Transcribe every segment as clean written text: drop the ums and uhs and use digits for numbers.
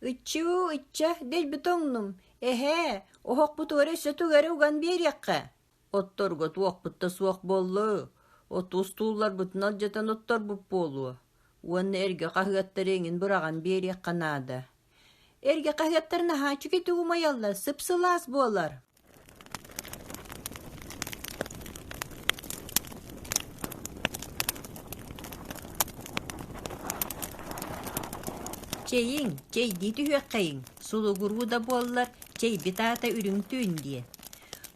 Ыччу, ычча, дел бутоңнум. Охок бутугары сөтүгәрі уган берияққа. Отторго туақ бұтта суақ болу. Оту стуулар бұтынал жатын оттор бұп болу. Уанны әрге қағыттар еңін бұраған берияққа нада. Әрге қағыттарына хачуке туғымайалла, сыпсылас болар. Чейін, чей дейті хөққайын. Сулу ғұрғы да болар, чей бітата үрің түйін де.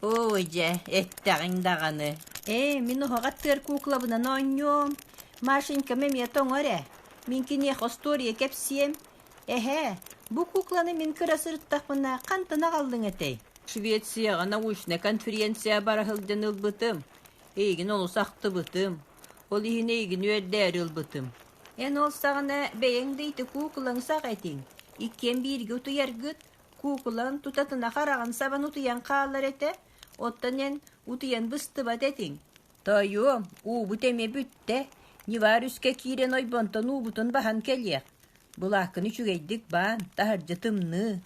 Ой жа, әттіғін дағаны. Мен оғаттыр куклабынан ойнем. Машинка мәме тоңыр. Мен кене қостория кәпсием. Бұ кукланы мен кірасырыттақпына қантына қалдың әтей. Швецияға научна конференция барахылден ұлбытым. Егін олы сақты бұтым. Ол егін өйдәр ұлбытым. Ол сағына бәйін дейті куклан сақ әтің. Иккен бірге ұтыяр күт, куклан тұтатына қараған сабан ұтыян қалар әті, оттанен ұтыян бұсты бат әтің. Тайым, бұтеме бүтті, невар үске кейрен ойбонтан ұбытын бахан кәлек. Бұл ақыны чүгейдік бан, тахар жытымны.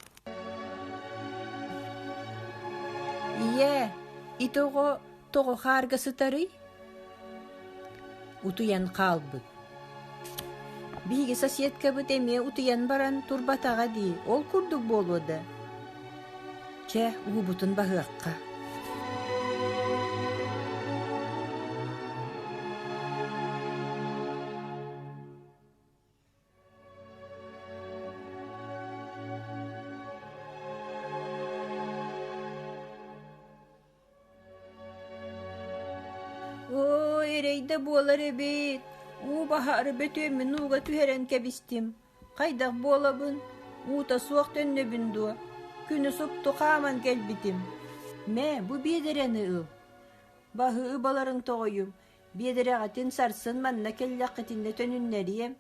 Итоғы қарғы сытары? Ұтыян қалбыт. Биге соседка бітеме ұтыян баран турбатаға дей, ол күрдік болуды. Бұтын бағыққа. Ерейді болар әбет. Бағары бөтөмін уға түхерен кәбістім. Қайдақ болабын, ута суақ төнне бүнду. Күні сұпту қаман кәлбітім. Бұ бедерені ұл. Бағы ұбаларын тоғыйым. Бедерағатын сарсын манна кәллаққытында төніннәріем.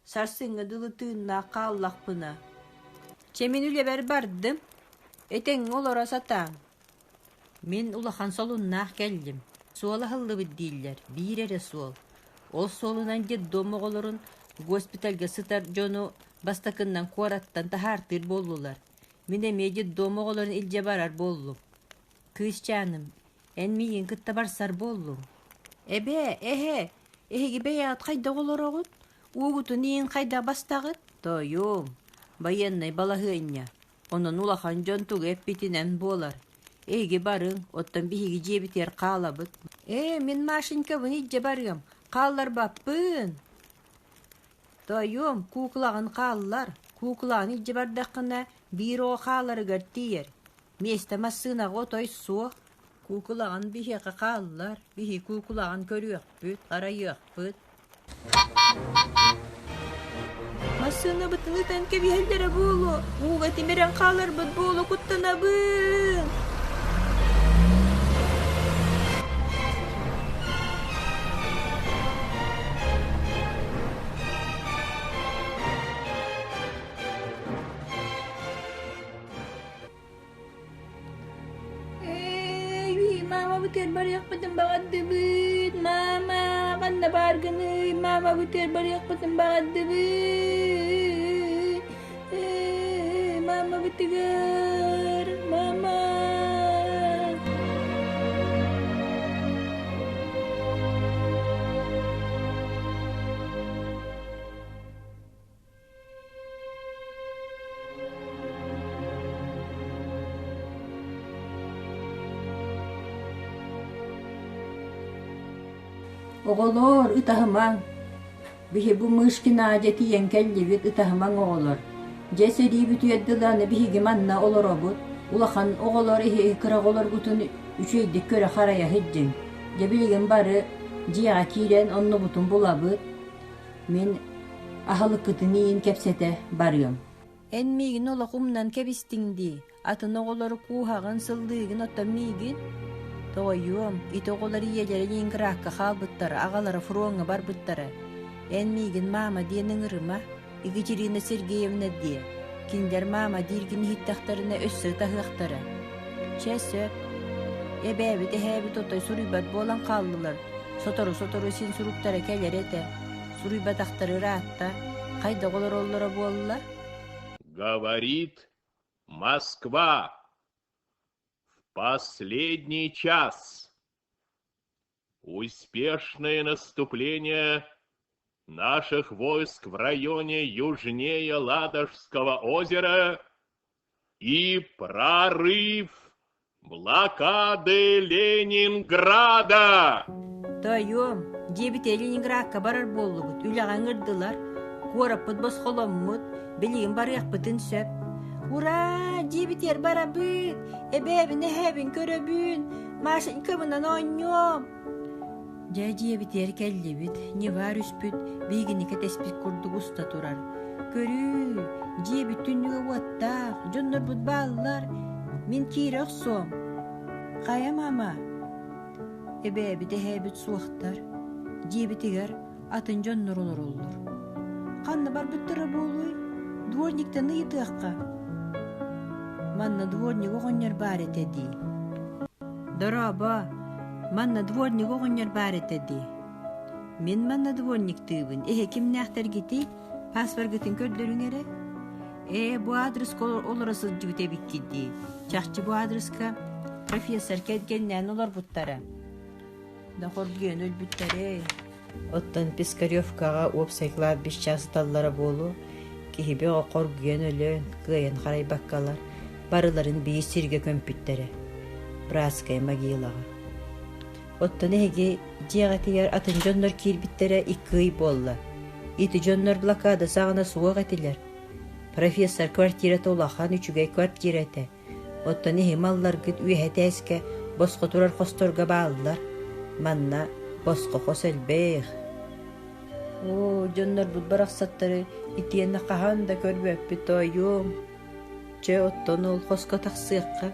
Сарсыңы дылы тыынна қаллақпына. Чемен үлебер бардым. Этен олара сатаң. Мен улахан солуннақ кәлдім. Суалы хылы бүддейлер. Бейрері суал. Ол солынан деддомы оларын госпитальга сытар жону бастакыннан қуараттан тахартыр болулар. Мен әме деддомы оларын илже барар боллум. Кыз жаным, әнмейін кытта барсар боллум. Эхеги бәяғыт қайда олар оғыт? Уғыту нейін қайда бастағыт? Тойым, баяннай балағыня. Онын улахан жон туғы әппетінен болар. Эге барың, оттан бейгі жебітер қалабыт. Мен машинка бұн илже барым. Қаллар баппын. Тойым, куклағын қаллар. Куклағын илже бардақына бір о қалары гартиер. Месті массына ғотой соқ. Куклағын бейхеқі қаллар. Бейхе куклағын көрі өқпіт, қарай өқпіт. Массына бұтыны тәнке бейхелдері болу. Уға темерен қалар бұт болу құттына бұн. Buter bariyak patang bagat debit, mama kan na bargani, mama buter bariyak patang bagat debit, mama butigar, mama. Oğolor ıtahımang. Bihi bu mışkina jeti yenkelli ıtahımang oğolor. Cesedi bütü yeddilanı bihi gimanna olur obut. Ulakhan oğolor ihi kırağolor butun üçeydik köre haraya heccan. Cebiligin barı ciyağa kiren onnu butun bulabıt. Men ahalık kıtıniyin kepsete barıyorum. Enmigin ola kumnan kebistingdi. Atın oğolor kuhağın sıldığın otamigin. Toyum, itoğuları yelerin kıraqqa qalbıttara, ağalara froğuna barbıttara. Enmigin mama diyenin ırıma, İgicirina Sergeyevna diye. Kinder mama dirgini hittaqtarına össü tahıqtara. Çesöp, ebebi tehebi totay suribat bolan qallılar. Sotoru sin suruktara keler ete. Suribat aqtarı raatta, qayda qolar ollara bolla. говорит Москва. В последний час успешное наступление наших войск в районе южнее Ладожского озера и прорыв блокады Ленинграда. Тойом, дебите Ленинградка барар боллубут, үләгән ырдылар, кораппыт босхоломмут, билигин барыяқпытын сөп. Ура, дебитер барабыт, эбәбін әбін көрөбін, машинкамынан ойньом. Жа дебитер кәллебит, не бар үспүт, бигини кәтеспит курдук уста турар. Көрүү, дебит түннүгө уаттақ, жоннор бут баллар, мен кире оксом. Кая мама? Эбәбі дәһәбіт суақтар, дебитігер атын жоннор олар олар. Қанны бар бүттірі болуй, дворниктен ыйтыққа. Манна дворник оғынер бар етеді. Дораба, манна дворник оғынер бар етеді. Мен манна дворник тыбын, кім нәқтар кеті, паспоргетін көрдерің әрі? Бұ адресқа оларасыз жүгіте біккеді. Чақчы бұ адресқа профессор кәдгеннен олар бұттары. Да хорген өлбүттәре. Оттан Пискаревкаға опсайклар 5 час таллары болу, кихибе қорген өлін, кыйын қарай баққалар, барыларын бейі сирге көмпіттері, Братская могилаға. Оттан әге жеғатигер атын жоннор кирбиттері иккый болла. Ити жоннор блокада сағына суық әтілер. Профессор квартирата улахан үчүгей квартирата. Оттан әге маллар гыд үйәті әске босқы турар қосторға бағылар. Манна босқы қосел бейх. Жоннор бұд барақ саттары итиенна қахан да көрбөп біт ойым. Че оттон ол қосқа тақсыққа.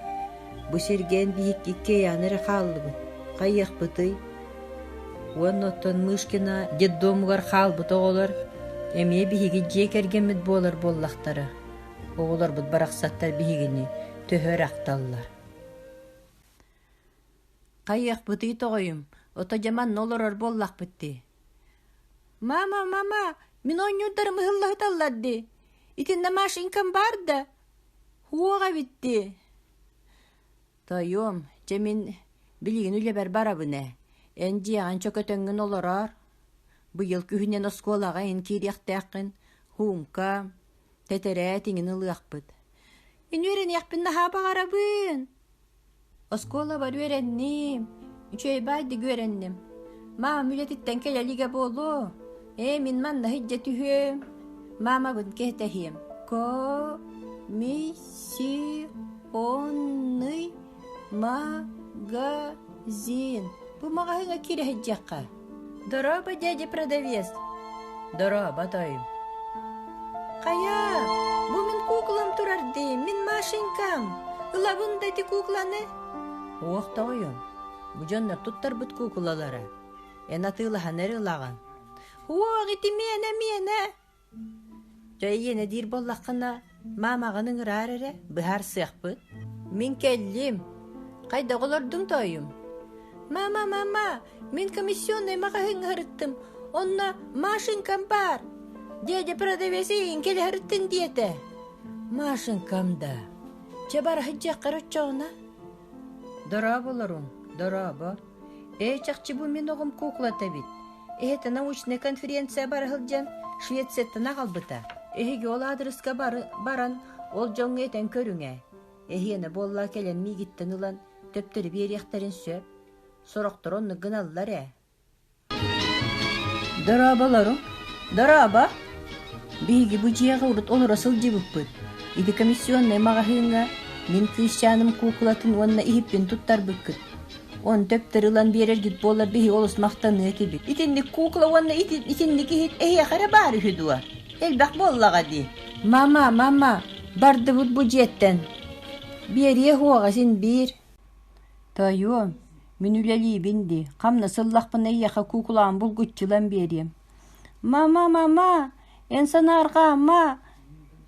Бұ серген бейік икке яныры қалды бұд. Қайық бұты. Он оттон Мышкина детдомғар қал бұд оғылар. Әме бейігі жек әргемет болар боллақтары. Оғылар бұд барақ саттар бейігіні төхөр ақталылар. Қайық бұты тоғойым. Ота жаман нолорор боллақ бітті. Мама, мен ойнюддарым ұғыллағыталладды. Итінна машинкам барды. Хуаға бітті. Тойом, жамин білігін үлебер барабыны. Әнді аған чөкөтөңгін олорар. Бұйыл күхінен осколаға ен кирияқтақын. Хумка, тәтәрі әтіңін ұлық бұд. Ен өрен яқпын наға бағарабын. Оскола бар өреннім. Үчөй байды көреннім. Мама мүлетіттен келеліге болу. Мен манна хиджа түхім. Мама бұн кәтәхім. Комиссионный магазин. Бұл мағайынға кире хиджаққа. Дороба, дядя продавец. Дороба, тойым. Қая, бұл мен куклам тұрарды, мен машинкам. Ұлабындайды кукланы. Оқ, тойым. Бұ жоннар тұттар бұд куклалары. Атылыған әрі ұлаған. Оқ, ити мені. Жай ені дир боллаққына мамағының ұрар әрі бұхар сық бұд. Мен кәлім. Қайда қолырдың тойым. Мама, мен комиссионный мағағын ғырыттым. Онна машинкам бар. Дядя продавесейін келі ғырыттын деті. Машинкамда. Чабар хыджақ қырытчауына. Дораба оларың, дораба. Чақчы бұл мен оғым куклата бит. Әйті научная конференция бар ғылжан Швецеттін ағалбыта. Әйге ол адресқа баран ол жоң етен көріңе. Әйені болла келен мигіттін ұлан төптірі берияқтарын сөп. Сорақтыр оны гыналлар ә. Дарабаларым, дараба. Бейгі бұ жияға ұрыт олар асыл жебіп бұд. Иді комиссионный мағағыңа мен күйшаным куклатын онына ихіппен тұттар бүккіт. Он төптір ұлан берер гүт болар бейгі олыс мақтаны әті бүд. Итінді кукла онына итінді кейт әйе қара бары хүдуа. Әлбәқ боллаға ди. Мама, барды бұд бұ жеттен. Берие хуаға сен бер. Тайуам. Мен үләлі бінді, қамна сыллақпын әйеқа куклаан бұл күтчілан берем. Мама, ән санарға,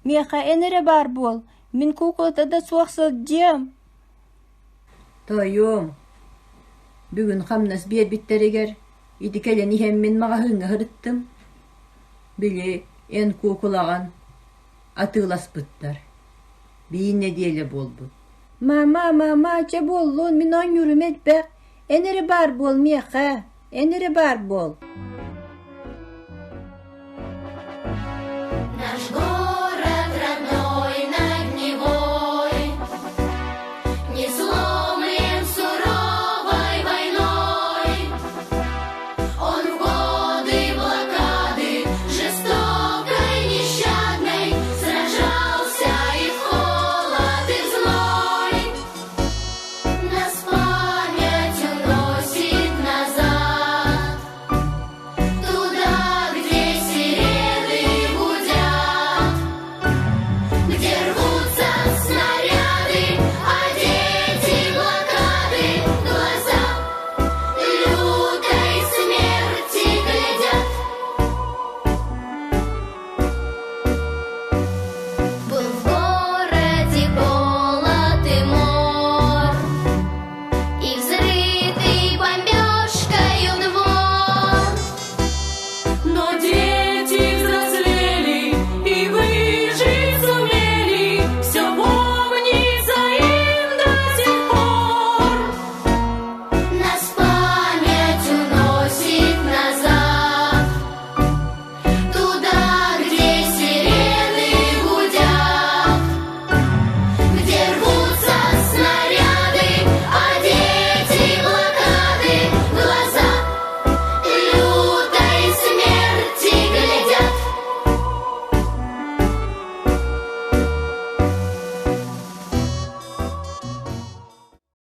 меқа әнірі бар бол, мен куклата да суақсыл жем. Тойом, бүгін қамнас бер біттерегер, иді кәлен ихем мен мағағыңа ғырыттым. Біле, ән куклаған, atığılaspıtlar. Beyin ne diyeyle bolbu. Mama, ce bollun, min on yürümet be. Eneri bar bol miyaka, eneri bar bol.